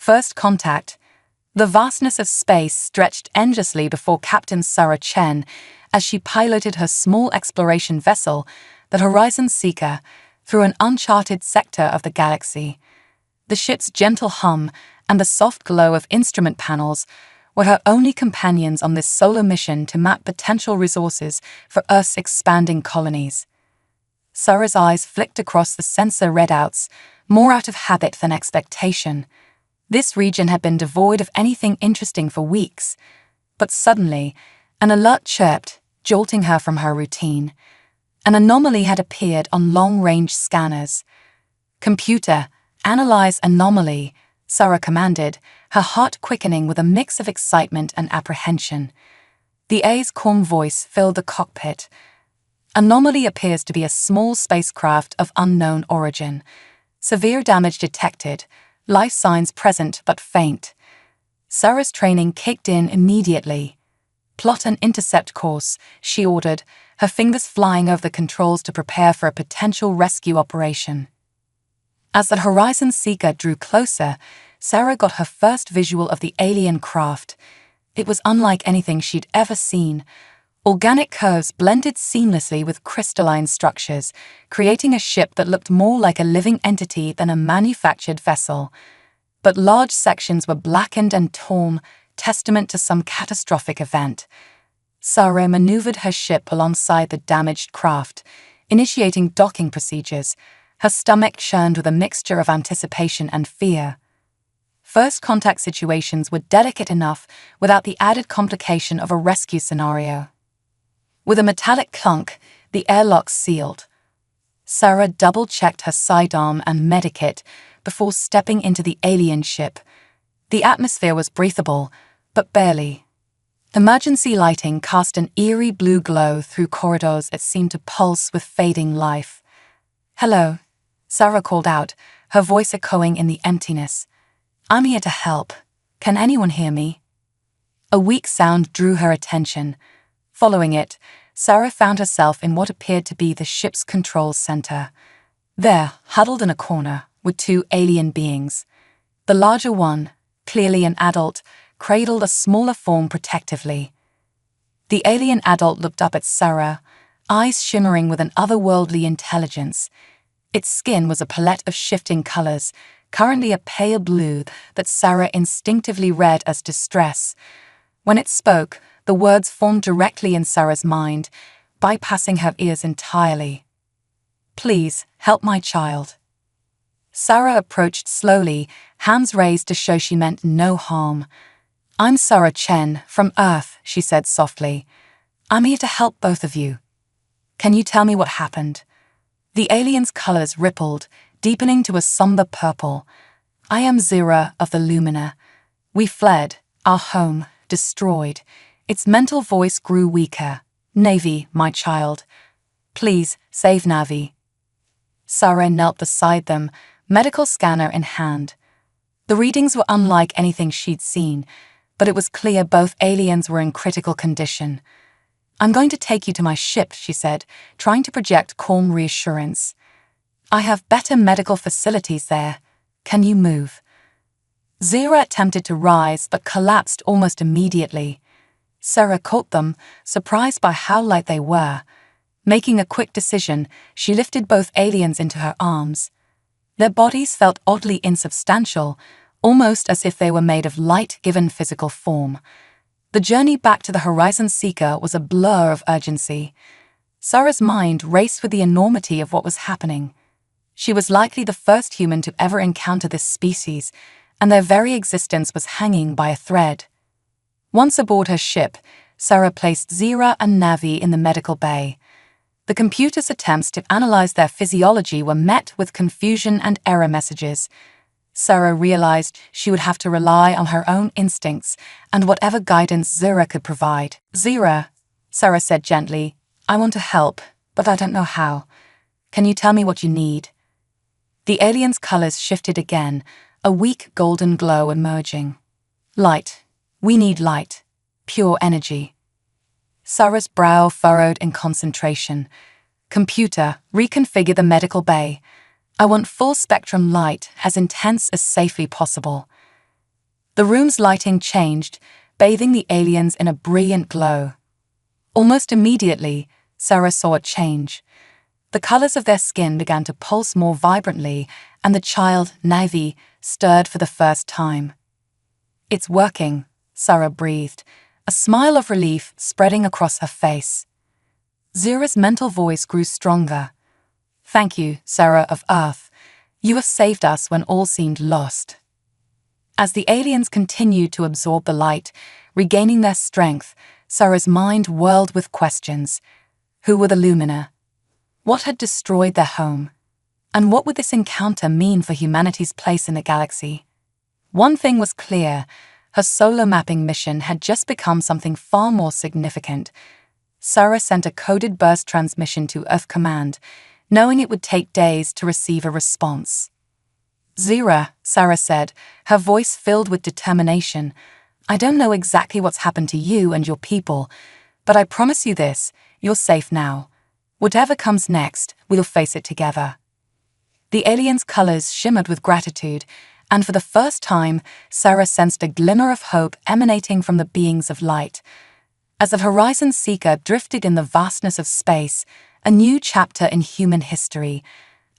First contact. The vastness of space stretched endlessly before Captain Sarah Chen as she piloted her small exploration vessel, the Horizon Seeker, through an uncharted sector of the galaxy. The ship's gentle hum and the soft glow of instrument panels were her only companions on this solo mission to map potential resources for Earth's expanding colonies. Sarah's eyes flicked across the sensor readouts, more out of habit than expectation. This region had been devoid of anything interesting for weeks, but suddenly, an alert chirped, jolting her from her routine. An anomaly had appeared on long-range scanners. "Computer, analyze anomaly," Sarah commanded, her heart quickening with a mix of excitement and apprehension. The A's calm voice filled the cockpit. "Anomaly appears to be a small spacecraft of unknown origin. Severe damage detected, life signs present but faint." Sarah's training kicked in immediately. "Plot an intercept course," she ordered, her fingers flying over the controls to prepare for a potential rescue operation. As the Horizon Seeker drew closer, Sarah got her first visual of the alien craft. It was unlike anything she'd ever seen. Organic curves blended seamlessly with crystalline structures, creating a ship that looked more like a living entity than a manufactured vessel. But large sections were blackened and torn, testament to some catastrophic event. Sarah maneuvered her ship alongside the damaged craft, initiating docking procedures, her stomach churned with a mixture of anticipation and fear. First contact situations were delicate enough without the added complication of a rescue scenario. With a metallic clunk, the airlock sealed. Sarah double-checked her sidearm and medikit before stepping into the alien ship. The atmosphere was breathable, but barely. Emergency lighting cast an eerie blue glow through corridors that seemed to pulse with fading life. "Hello," Sarah called out, her voice echoing in the emptiness. "I'm here to help. Can anyone hear me?" A weak sound drew her attention. Following it, Sarah found herself in what appeared to be the ship's control center. There, huddled in a corner, were two alien beings. The larger one, clearly an adult, cradled a smaller form protectively. The alien adult looked up at Sarah, eyes shimmering with an otherworldly intelligence. Its skin was a palette of shifting colors, currently a pale blue that Sarah instinctively read as distress. When it spoke, the words formed directly in Sarah's mind, bypassing her ears entirely. "Please, help my child." Sarah approached slowly, hands raised to show she meant no harm. "I'm Sarah Chen, from Earth," she said softly. "I'm here to help both of you. Can you tell me what happened?" The alien's colors rippled, deepening to a somber purple. "I am Zira of the Lumina. We fled, our home, destroyed." Its mental voice grew weaker. "Navy, my child. Please, save Navi." Sarah knelt beside them, medical scanner in hand. The readings were unlike anything she'd seen, but it was clear both aliens were in critical condition. "I'm going to take you to my ship," she said, trying to project calm reassurance. "I have better medical facilities there. Can you move?" Zira attempted to rise but collapsed almost immediately. Sarah caught them, surprised by how light they were. Making a quick decision, she lifted both aliens into her arms. Their bodies felt oddly insubstantial, almost as if they were made of light given physical form. The journey back to the Horizon Seeker was a blur of urgency. Sarah's mind raced with the enormity of what was happening. She was likely the first human to ever encounter this species, and their very existence was hanging by a thread. Once aboard her ship, Sarah placed Zira and Navi in the medical bay. The computer's attempts to analyze their physiology were met with confusion and error messages. Sarah realized she would have to rely on her own instincts and whatever guidance Zira could provide. "Zira," Sarah said gently, "I want to help, but I don't know how. Can you tell me what you need?" The alien's colors shifted again, a weak golden glow emerging. "Light. We need light. Pure energy." Sarah's brow furrowed in concentration. "Computer, reconfigure the medical bay. I want full-spectrum light, as intense as safely possible." The room's lighting changed, bathing the aliens in a brilliant glow. Almost immediately, Sarah saw a change. The colors of their skin began to pulse more vibrantly, and the child, Navi, stirred for the first time. "It's working," Sarah breathed, a smile of relief spreading across her face. Zira's mental voice grew stronger. "Thank you, Sarah of Earth. You have saved us when all seemed lost." As the aliens continued to absorb the light, regaining their strength, Sarah's mind whirled with questions. Who were the Lumina? What had destroyed their home? And what would this encounter mean for humanity's place in the galaxy? One thing was clear: her solar mapping mission had just become something far more significant. Sarah sent a coded burst transmission to Earth Command, knowing it would take days to receive a response. "Zira," Sarah said, her voice filled with determination, "I don't know exactly what's happened to you and your people, but I promise you this, you're safe now. Whatever comes next, we'll face it together." The aliens' colors shimmered with gratitude, and for the first time, Sarah sensed a glimmer of hope emanating from the beings of light. As the Horizon Seeker drifted in the vastness of space, a new chapter in human history,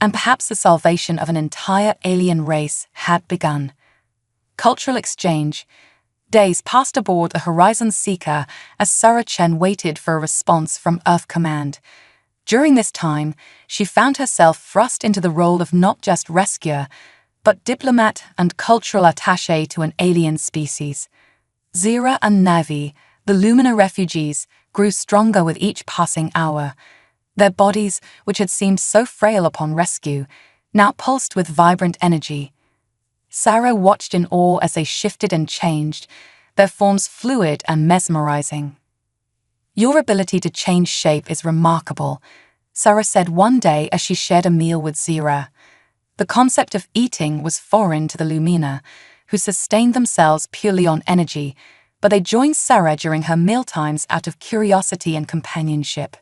and perhaps the salvation of an entire alien race, had begun. Cultural exchange. Days passed aboard the Horizon Seeker as Sarah Chen waited for a response from Earth Command. During this time, she found herself thrust into the role of not just rescuer, but diplomat and cultural attaché to an alien species. Zira and Navi, the Lumina refugees, grew stronger with each passing hour. Their bodies, which had seemed so frail upon rescue, now pulsed with vibrant energy. Sarah watched in awe as they shifted and changed, their forms fluid and mesmerizing. "Your ability to change shape is remarkable," Sarah said one day as she shared a meal with Zira. The concept of eating was foreign to the Lumina, who sustained themselves purely on energy, but they joined Sarah during her mealtimes out of curiosity and companionship.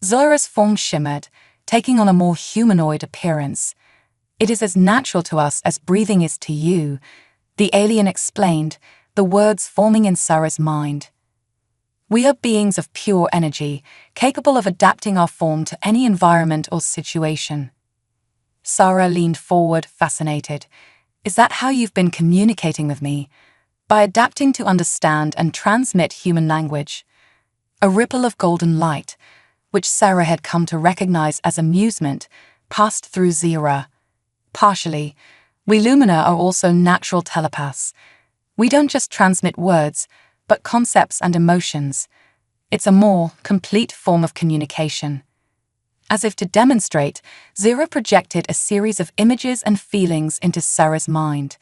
Zira's form shimmered, taking on a more humanoid appearance. "It is as natural to us as breathing is to you," the alien explained, the words forming in Sarah's mind. "We are beings of pure energy, capable of adapting our form to any environment or situation." Sarah leaned forward, fascinated. "Is that how you've been communicating with me? By adapting to understand and transmit human language?" A ripple of golden light, which Sarah had come to recognize as amusement, passed through Zira. "Partially. We Lumina are also natural telepaths. We don't just transmit words, but concepts and emotions. It's a more complete form of communication." As if to demonstrate, Zira projected a series of images and feelings into Sarah's mind.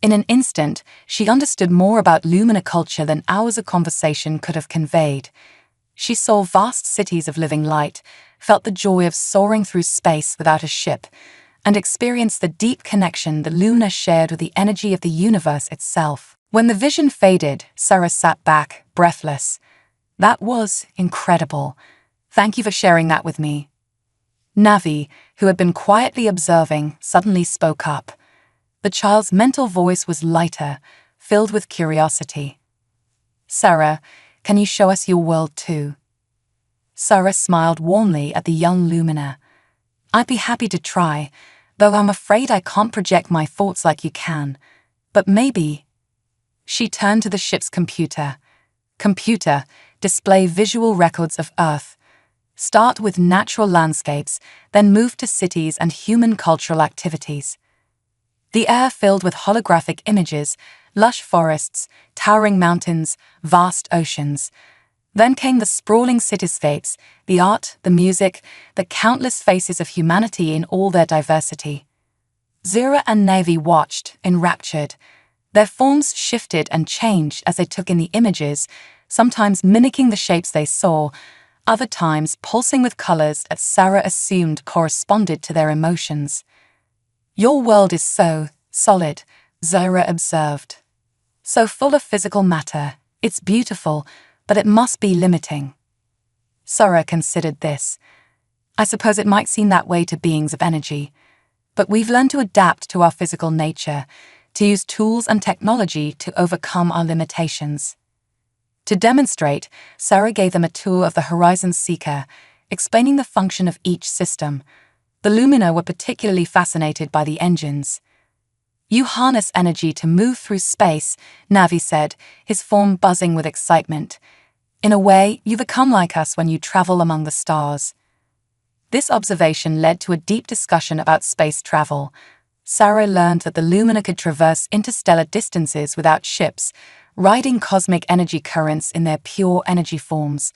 In an instant, she understood more about Lumina culture than hours of conversation could have conveyed. She saw vast cities of living light, felt the joy of soaring through space without a ship, and experienced the deep connection the Lumina shared with the energy of the universe itself. When the vision faded, Sarah sat back, breathless. "That was incredible. Thank you for sharing that with me." Navi, who had been quietly observing, suddenly spoke up. The child's mental voice was lighter, filled with curiosity. "Sarah, can you show us your world too?" Sarah smiled warmly at the young Lumina. "I'd be happy to try, though I'm afraid I can't project my thoughts like you can. But maybe..." She turned to the ship's computer. "Computer, display visual records of Earth. Start with natural landscapes, then move to cities and human cultural activities." The air filled with holographic images, lush forests, towering mountains, vast oceans. Then came the sprawling cityscapes, the art, the music, the countless faces of humanity in all their diversity. Zira and Navi watched, enraptured. Their forms shifted and changed as they took in the images, sometimes mimicking the shapes they saw, other times pulsing with colors that Sarah assumed corresponded to their emotions. "Your world is so solid," Zira observed. "So full of physical matter. It's beautiful, but it must be limiting." Sarah considered this. "I suppose it might seem that way to beings of energy. But we've learned to adapt to our physical nature, to use tools and technology to overcome our limitations. To demonstrate, Sarah gave them a tour of the Horizon Seeker, explaining the function of each system. The Lumina were particularly fascinated by the engines. "You harness energy to move through space," Navi said, his form buzzing with excitement. "In a way, you become like us when you travel among the stars." This observation led to a deep discussion about space travel. Sarah learned that the Lumina could traverse interstellar distances without ships, riding cosmic energy currents in their pure energy forms.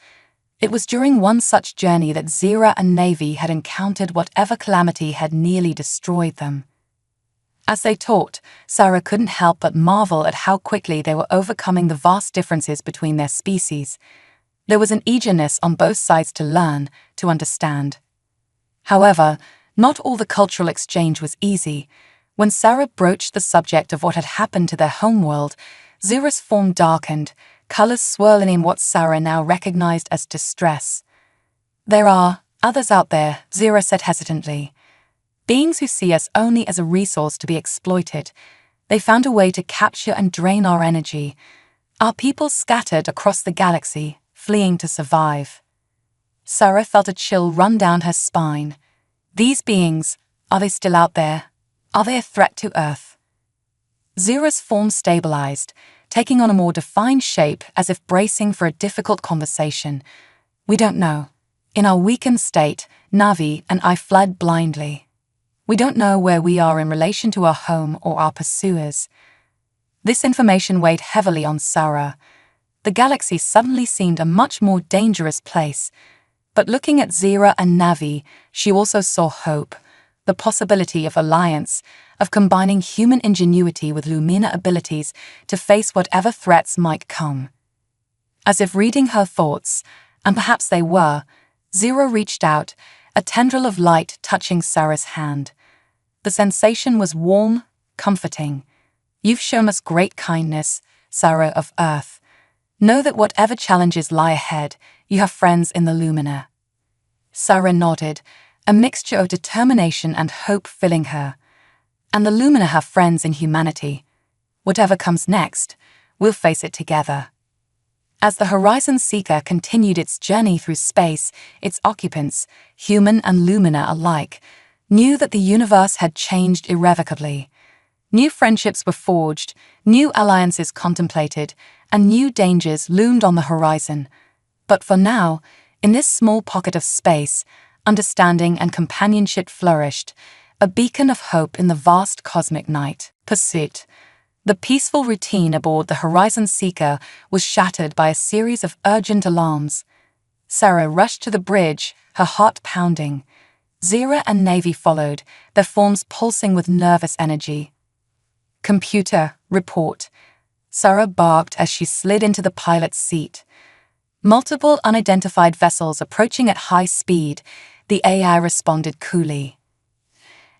It was during one such journey that Zira and Navi had encountered whatever calamity had nearly destroyed them. As they talked, Sarah couldn't help but marvel at how quickly they were overcoming the vast differences between their species. There was an eagerness on both sides to learn, to understand. However, not all the cultural exchange was easy. When Sarah broached the subject of what had happened to their homeworld, Zira's form darkened, colors swirling in what Sarah now recognized as distress. "There are others out there," Zira said hesitantly. "Beings who see us only as a resource to be exploited. They found a way to capture and drain our energy. Our people scattered across the galaxy, fleeing to survive." Sarah felt a chill run down her spine. These beings, are they still out there? Are they a threat to Earth? Zira's form stabilized, taking on a more defined shape as if bracing for a difficult conversation. "We don't know. In our weakened state, Navi and I fled blindly. We don't know where we are in relation to our home or our pursuers." This information weighed heavily on Sarah. The galaxy suddenly seemed a much more dangerous place. But looking at Zira and Navi, she also saw hope, the possibility of alliance, of combining human ingenuity with Lumina abilities to face whatever threats might come. As if reading her thoughts, and perhaps they were, Zira reached out, a tendril of light touching Sarah's hand. The sensation was warm, comforting. "You've shown us great kindness, Sarah of Earth. Know that whatever challenges lie ahead, you have friends in the Lumina." Sarah nodded, a mixture of determination and hope filling her. "And the Lumina have friends in humanity. Whatever comes next, we'll face it together." As the Horizon Seeker continued its journey through space, its occupants, human and Lumina alike, knew that the universe had changed irrevocably. New friendships were forged, new alliances contemplated, and new dangers loomed on the horizon. But for now, in this small pocket of space, understanding and companionship flourished, a beacon of hope in the vast cosmic night. Pursuit. The peaceful routine aboard the Horizon Seeker was shattered by a series of urgent alarms. Sarah rushed to the bridge, her heart pounding. Zira and Navi followed, their forms pulsing with nervous energy. "Computer, report." Sarah barked as she slid into the pilot's seat. "Multiple unidentified vessels approaching at high speed," the AI responded coolly.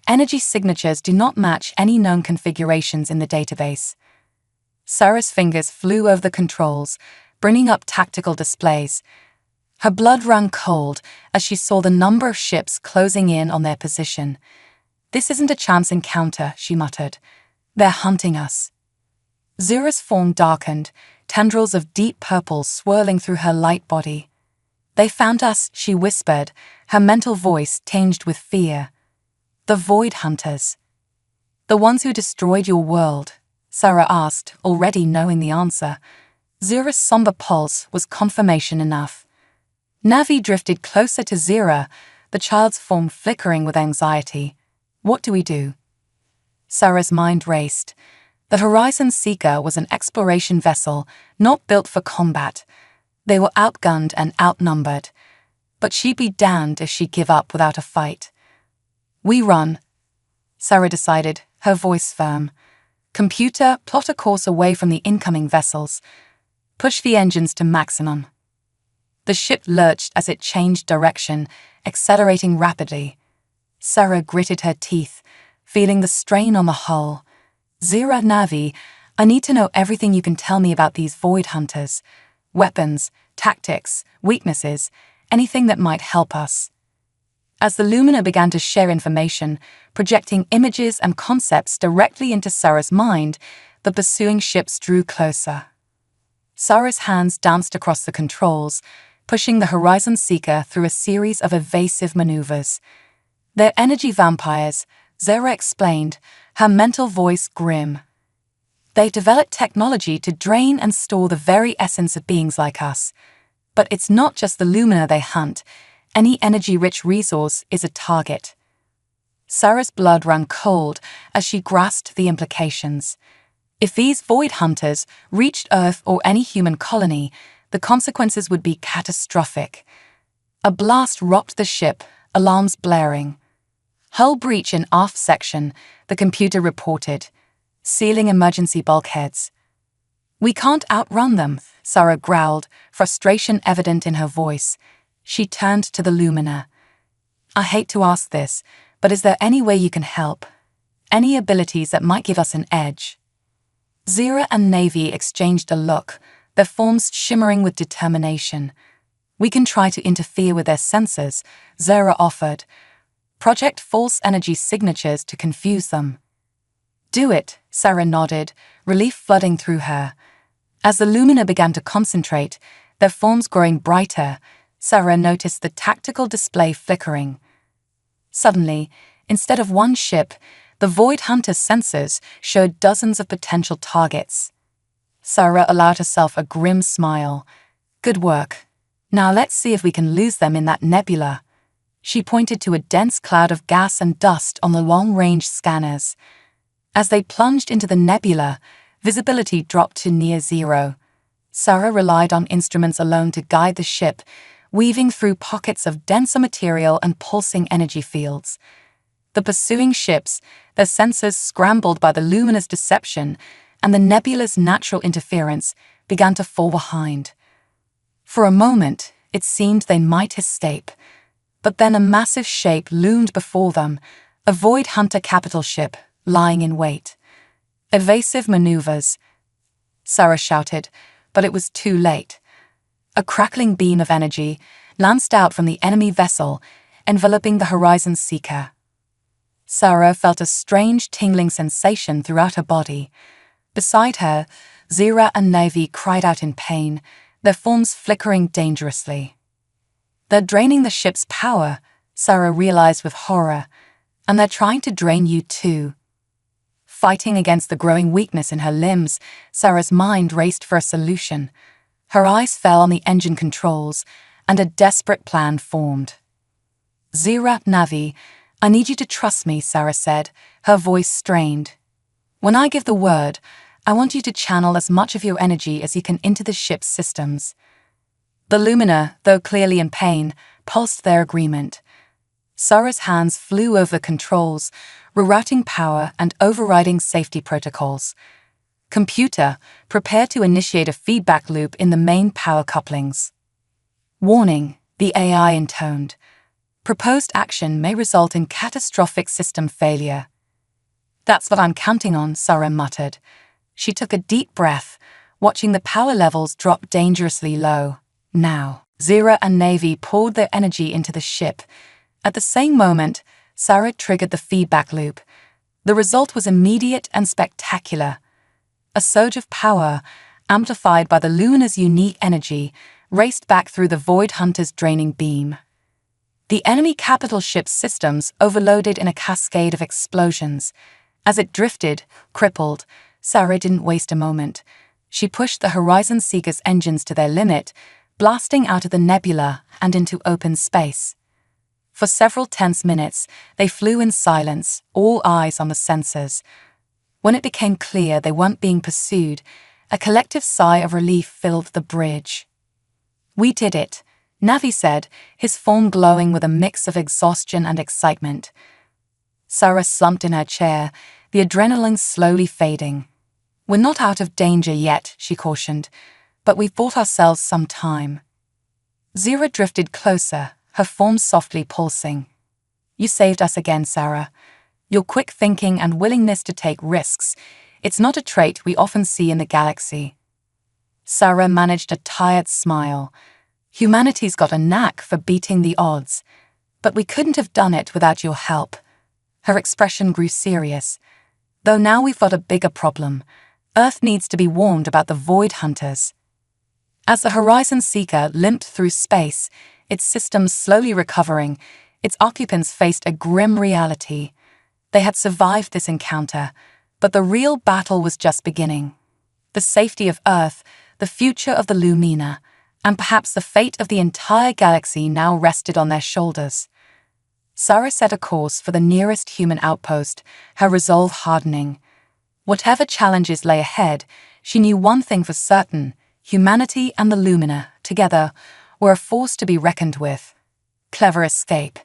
"Energy signatures do not match any known configurations in the database." Sarah's fingers flew over the controls, bringing up tactical displays. Her blood ran cold as she saw the number of ships closing in on their position. "This isn't a chance encounter," she muttered. "They're hunting us." Zira's form darkened, tendrils of deep purple swirling through her light body. "They found us," she whispered, her mental voice tinged with fear. "The Void Hunters." "The ones who destroyed your world?" Sarah asked, already knowing the answer. Zira's somber pulse was confirmation enough. Navi drifted closer to Zira, the child's form flickering with anxiety. "What do we do?" Sarah's mind raced. The Horizon Seeker was an exploration vessel, not built for combat. They were outgunned and outnumbered. But she'd be damned if she'd give up without a fight. "We run," Sarah decided, her voice firm. "Computer, plot a course away from the incoming vessels. Push the engines to maximum." The ship lurched as it changed direction, accelerating rapidly. Sarah gritted her teeth, feeling the strain on the hull. "Zira, Navi, I need to know everything you can tell me about these Void Hunters. Weapons, tactics, weaknesses, anything that might help us." As the Lumina began to share information, projecting images and concepts directly into Sarah's mind, the pursuing ships drew closer. Sarah's hands danced across the controls, pushing the Horizon Seeker through a series of evasive maneuvers. "They're energy vampires," Zara explained, her mental voice grim. "They developed technology to drain and store the very essence of beings like us. But it's not just the Lumina they hunt. Any energy-rich resource is a target." Sarah's blood ran cold as she grasped the implications. If these void hunters reached Earth or any human colony, the consequences would be catastrophic. A blast rocked the ship, alarms blaring. "Hull breach in aft section," the computer reported. "Sealing emergency bulkheads." "We can't outrun them," Sarah growled, frustration evident in her voice. She turned to the Lumina. "I hate to ask this, but is there any way you can help? Any abilities that might give us an edge?" Zira and Navy exchanged a look, their forms shimmering with determination. "We can try to interfere with their sensors," Zara offered. "Project false energy signatures to confuse them." "Do it," Sarah nodded, relief flooding through her. As the Lumina began to concentrate, their forms growing brighter, Sarah noticed the tactical display flickering. Suddenly, instead of one ship, the Void Hunter's sensors showed dozens of potential targets. Sarah allowed herself a grim smile. "Good work. Now let's see if we can lose them in that nebula." She pointed to a dense cloud of gas and dust on the long-range scanners. As they plunged into the nebula, visibility dropped to near zero. Sarah relied on instruments alone to guide the ship, weaving through pockets of denser material and pulsing energy fields. The pursuing ships, their sensors scrambled by the Lumina's deception and the nebula's natural interference, began to fall behind. For a moment, it seemed they might escape. But then a massive shape loomed before them, a Void Hunter capital ship lying in wait. "Evasive maneuvers," Sarah shouted, but it was too late. A crackling beam of energy lanced out from the enemy vessel, enveloping the Horizon Seeker. Sarah felt a strange tingling sensation throughout her body. Beside her, Zira and Navy cried out in pain, their forms flickering dangerously. "They're draining the ship's power," Sarah realized with horror, "and they're trying to drain you too." Fighting against the growing weakness in her limbs, Sarah's mind raced for a solution. Her eyes fell on the engine controls, and a desperate plan formed. "Zira, Navi, I need you to trust me," Sarah said, her voice strained. "When I give the word, I want you to channel as much of your energy as you can into the ship's systems." The Lumina, though clearly in pain, pulsed their agreement. Sarah's hands flew over the controls, rerouting power and overriding safety protocols. "Computer, prepare to initiate a feedback loop in the main power couplings." "Warning," the AI intoned. "Proposed action may result in catastrophic system failure." "That's what I'm counting on," Sarah muttered. She took a deep breath, watching the power levels drop dangerously low. Now, Zira and Navy poured their energy into the ship. At the same moment, Sarah triggered the feedback loop. The result was immediate and spectacular. A surge of power, amplified by the Lumina's unique energy, raced back through the Void Hunter's draining beam. The enemy capital ship's systems overloaded in a cascade of explosions. As it drifted, crippled, Sarah didn't waste a moment. She pushed the Horizon Seeker's engines to their limit, blasting out of the nebula and into open space. For several tense minutes, they flew in silence, all eyes on the sensors. When it became clear they weren't being pursued, a collective sigh of relief filled the bridge. "We did it," Navi said, his form glowing with a mix of exhaustion and excitement. Sarah slumped in her chair, the adrenaline slowly fading. "We're not out of danger yet," she cautioned, "but we've bought ourselves some time." Zira drifted closer, her form softly pulsing. "You saved us again, Sarah. Your quick thinking and willingness to take risks, it's not a trait we often see in the galaxy." Sarah managed a tired smile. Humanity's got a knack for beating the odds. But we couldn't have done it without your help. Her expression grew serious. Though now we've got a bigger problem. Earth needs to be warned about the Void Hunters. As the Horizon Seeker limped through space, its systems slowly recovering, its occupants faced a grim reality. They had survived this encounter, but the real battle was just beginning. The safety of Earth, the future of the Lumina, and perhaps the fate of the entire galaxy now rested on their shoulders. Sarah set a course for the nearest human outpost, her resolve hardening. Whatever challenges lay ahead, she knew one thing for certain: humanity and the Lumina, together, were a force to be reckoned with. Clever escape.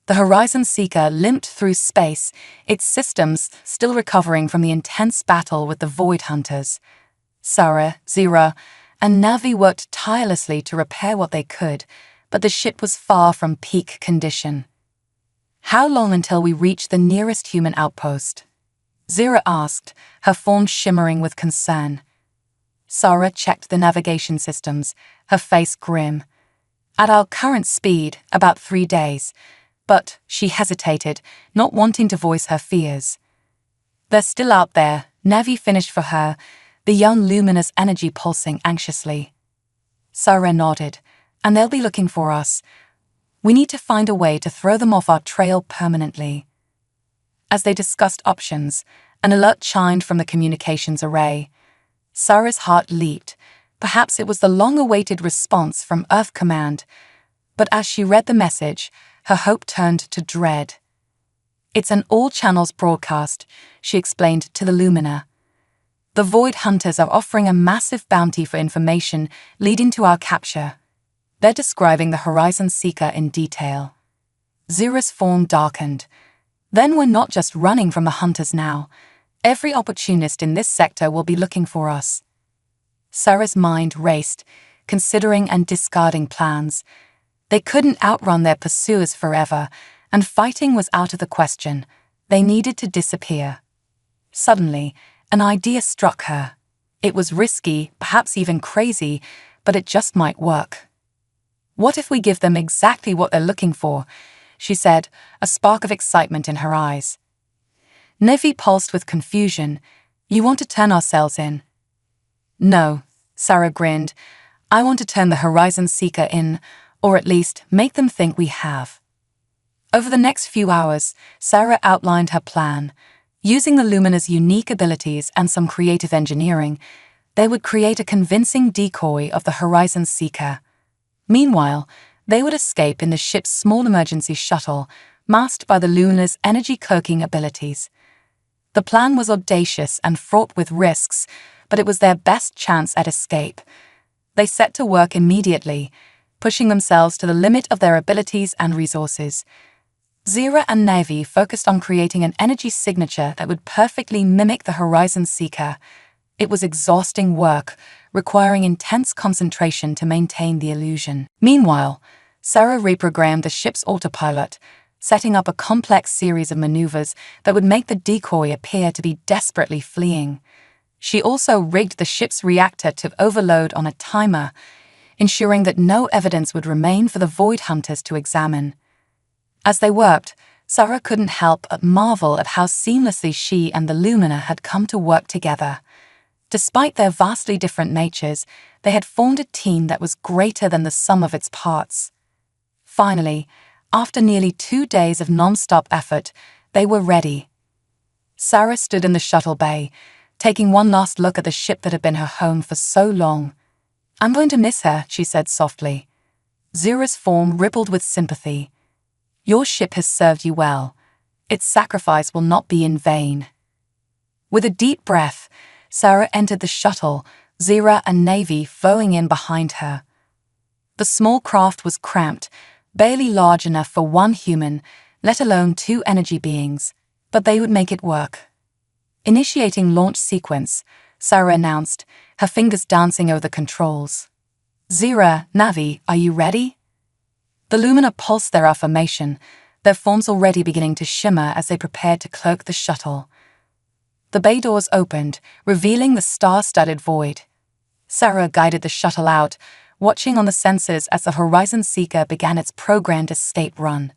The Horizon Seeker limped through space, its systems still recovering from the intense battle with the Void Hunters. Sarah, Zira, and Navi worked tirelessly to repair what they could, but the ship was far from peak condition. "How long until we reach the nearest human outpost?" Zira asked, her form shimmering with concern. Sarah checked the navigation systems, her face grim. "At our current speed, about 3 days." But she hesitated, not wanting to voice her fears. "They're still out there," Navi finished for her, the young Lumina's energy pulsing anxiously. Sarah nodded. "And they'll be looking for us. We need to find a way to throw them off our trail permanently." As they discussed options, an alert chimed from the communications array. Sarah's heart leaped. Perhaps it was the long-awaited response from Earth Command. But as she read the message, her hope turned to dread. "It's an all-channels broadcast," she explained to the Lumina. "The Void Hunters are offering a massive bounty for information leading to our capture." They're describing the Horizon Seeker in detail. Zira's form darkened. "Then we're not just running from the Hunters now. Every opportunist in this sector will be looking for us." Sarah's mind raced, considering and discarding plans. They couldn't outrun their pursuers forever, and fighting was out of the question. They needed to disappear. Suddenly, an idea struck her. It was risky, perhaps even crazy, but it just might work. "What if we give them exactly what they're looking for?" she said, a spark of excitement in her eyes. Navi pulsed with confusion. "You want to turn ourselves in?" "No," Sarah grinned. "I want to turn the Horizon Seeker in, or at least make them think we have." Over the next few hours, Sarah outlined her plan. Using the Lumina's unique abilities and some creative engineering, they would create a convincing decoy of the Horizon Seeker. Meanwhile, they would escape in the ship's small emergency shuttle, masked by the Lumina's energy-cloaking abilities. The plan was audacious and fraught with risks, but it was their best chance at escape. They set to work immediately, pushing themselves to the limit of their abilities and resources. Zira and Navi focused on creating an energy signature that would perfectly mimic the Horizon Seeker. It was exhausting work, requiring intense concentration to maintain the illusion. Meanwhile, Sarah reprogrammed the ship's autopilot, setting up a complex series of maneuvers that would make the decoy appear to be desperately fleeing. She also rigged the ship's reactor to overload on a timer, ensuring that no evidence would remain for the Void Hunters to examine. As they worked, Sarah couldn't help but marvel at how seamlessly she and the Lumina had come to work together. Despite their vastly different natures, they had formed a team that was greater than the sum of its parts. Finally, after nearly 2 days of non-stop effort, they were ready. Sarah stood in the shuttle bay, taking one last look at the ship that had been her home for so long. "I'm going to miss her," she said softly. Zira's form rippled with sympathy. "Your ship has served you well. Its sacrifice will not be in vain." With a deep breath, Sarah entered the shuttle, Zira and Navi following in behind her. The small craft was cramped, barely large enough for one human, let alone 2 energy beings, but they would make it work. Initiating launch sequence, Sarah announced, her fingers dancing over the controls. "Zira, Navi, are you ready?" The Lumina pulsed their affirmation, their forms already beginning to shimmer as they prepared to cloak the shuttle. The bay doors opened, revealing the star-studded void. Sarah guided the shuttle out, watching on the sensors as the Horizon Seeker began its programmed escape run.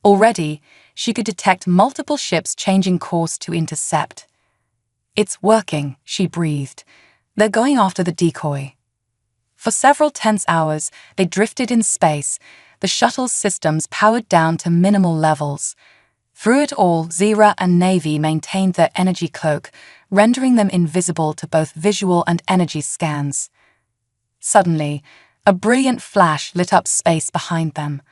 Already, she could detect multiple ships changing course to intercept. "It's working," she breathed. "They're going after the decoy." For several tense hours, they drifted in space, the shuttle's systems powered down to minimal levels. Through it all, Zira and Navy maintained their energy cloak, rendering them invisible to both visual and energy scans. Suddenly, a brilliant flash lit up space behind them.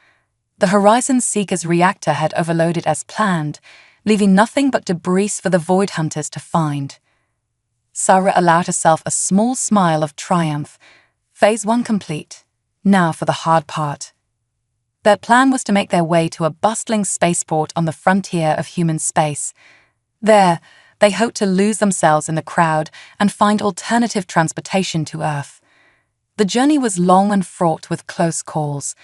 The Horizon Seeker's reactor had overloaded as planned, leaving nothing but debris for the Void Hunters to find. Sarah allowed herself a small smile of triumph. Phase 1 complete. Now for the hard part. Their plan was to make their way to a bustling spaceport on the frontier of human space. There, they hoped to lose themselves in the crowd and find alternative transportation to Earth. The journey was long and fraught with close calls.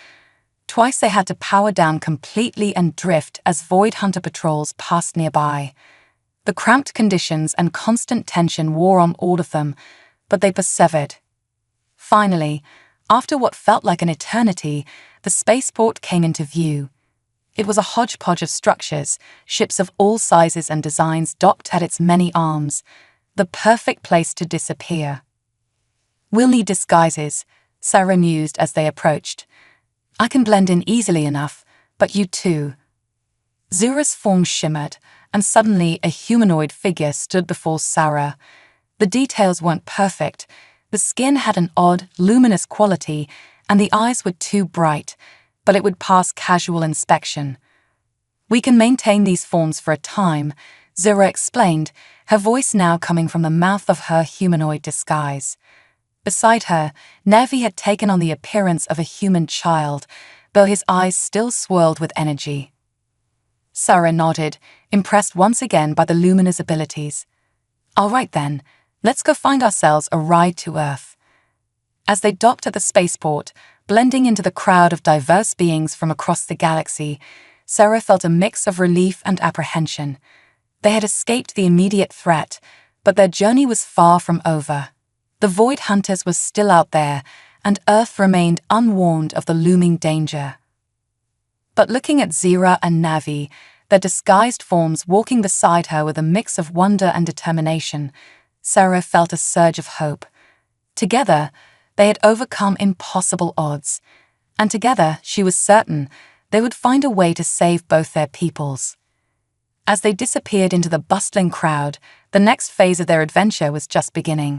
Twice they had to power down completely and drift as Void Hunter patrols passed nearby. The cramped conditions and constant tension wore on all of them, but they persevered. Finally, after what felt like an eternity, the spaceport came into view. It was a hodgepodge of structures, ships of all sizes and designs docked at its many arms, the perfect place to disappear. "We'll need disguises," Sarah mused as they approached. "I can blend in easily enough, but you too." Zira's form shimmered, and suddenly a humanoid figure stood before Sarah. The details weren't perfect. The skin had an odd, luminous quality, and the eyes were too bright, but it would pass casual inspection. "We can maintain these forms for a time," Zira explained, her voice now coming from the mouth of her humanoid disguise. Beside her, Navi had taken on the appearance of a human child, though his eyes still swirled with energy. Sarah nodded, impressed once again by the luminous abilities. "All right then, let's go find ourselves a ride to Earth." As they docked at the spaceport, blending into the crowd of diverse beings from across the galaxy, Sarah felt a mix of relief and apprehension. They had escaped the immediate threat, but their journey was far from over. The Void Hunters were still out there, and Earth remained unwarned of the looming danger. But looking at Zira and Navi, their disguised forms walking beside her with a mix of wonder and determination, Sarah felt a surge of hope. Together, they had overcome impossible odds, and together, she was certain, they would find a way to save both their peoples. As they disappeared into the bustling crowd, the next phase of their adventure was just beginning.